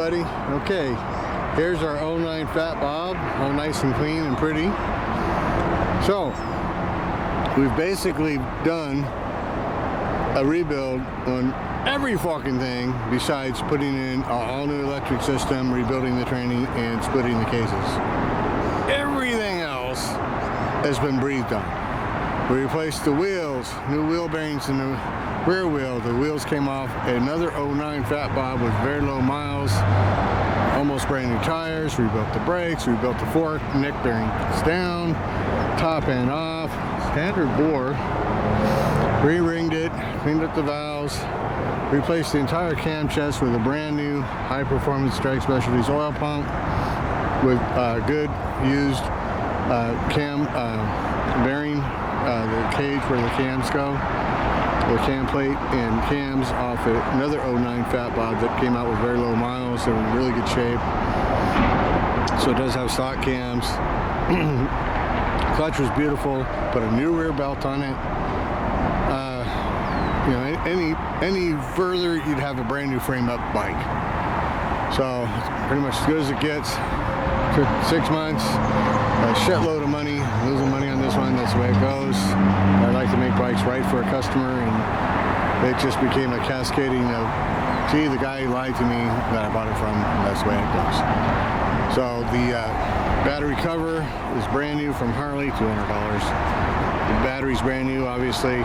everybody. Okay, here's our 09 Fatbob, all nice and clean and pretty. So, we've basically done a rebuild on every fucking thing besides putting in an all-new electric system, rebuilding the tranny, and splitting the cases. Everything else has been breathed on. We replaced the wheels, new wheel bearings in the rear wheel. The wheels came off another 09 Fatbob with very low miles, almost brand new tires, rebuilt the brakes, rebuilt the fork, neck bearings down, top end off, standard bore, re-ringed it, cleaned up the valves, replaced the entire cam chest with a brand new high performance Strike Specialties oil pump with good used cam bearing, the cage where the cams go, the cam plate and cams off another 09 Fatbob that came out with very low miles. They're in really good shape. So it does have stock cams. Clutch was beautiful. Put a new rear belt on it. You know, any further, you'd have a brand new frame up bike. So pretty much as good as it gets. Took 6 months, a shitload of money, losing money on this one. That's the way it goes. I like to make bikes right for a customer, and it just became a cascading of, gee, the guy lied to me that I bought it from, and that's the way it goes. So the battery cover is brand new from Harley, $200. The battery's brand new, obviously.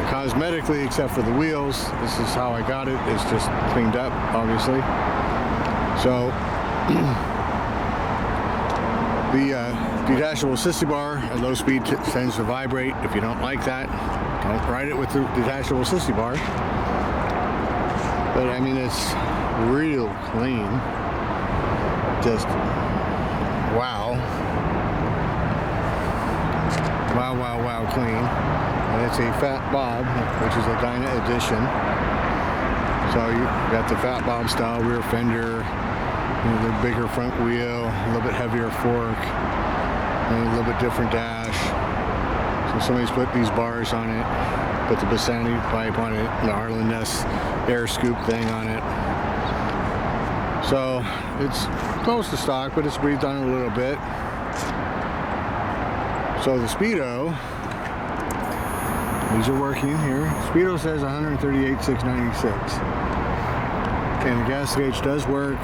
Cosmetically, except for the wheels, this is how I got it. It's just cleaned up, obviously. So the detachable sissy bar at low speed tends to vibrate. If you don't like that, don't ride it with the detachable sissy bar. But I mean, it's real clean. Just wow. Wow clean. And it's a Fatbob, which is a Dyna edition. So you got the Fatbob style rear fender, you know, the bigger front wheel, a little bit heavier fork, and a little bit different dash. So somebody's put these bars on it, put the Bassani pipe on it, the Harlan Ness air scoop thing on it. So it's close to stock, but it's breathed on a little bit. So the Speedo, these are working here. Speedo says 138,696. And the gas gauge does work.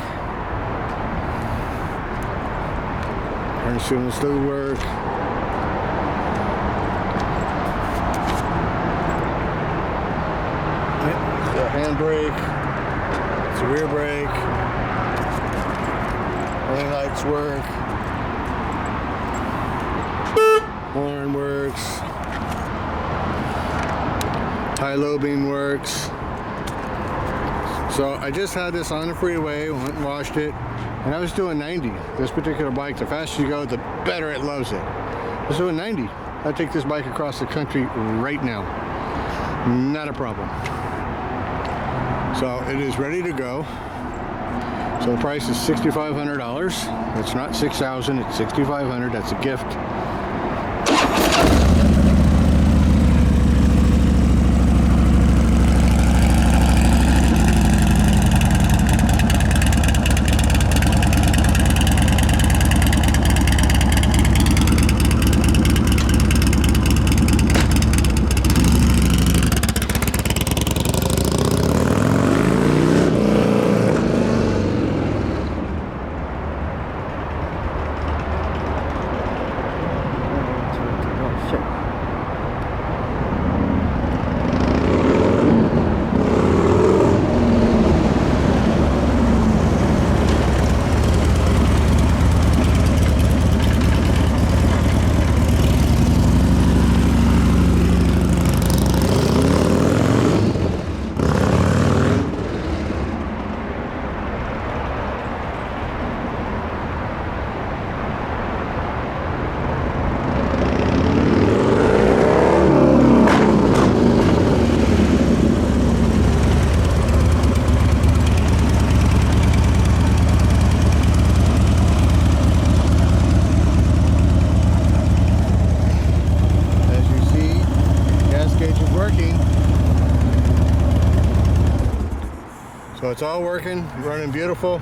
Turn signal still work. It's a handbrake. It's a rear brake. Running lights work. Horn works. High-low beam works. So I just had this on the freeway, went and washed it, and I was doing 90. This particular bike, the faster you go, the better it loves it. I was doing 90. I'd take this bike across the country right now. Not a problem. So it is ready to go. So the price is $6,500. It's not $6,000, it's $6,500. That's a gift. So it's all working, running beautiful.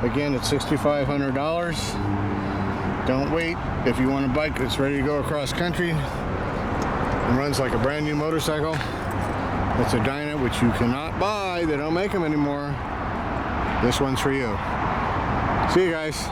Again, it's $6,500. Don't wait. If you want a bike that's ready to go across country and runs like a brand new motorcycle, it's a Dyna, which you cannot buy. They don't make them anymore. This one's for you. See you guys.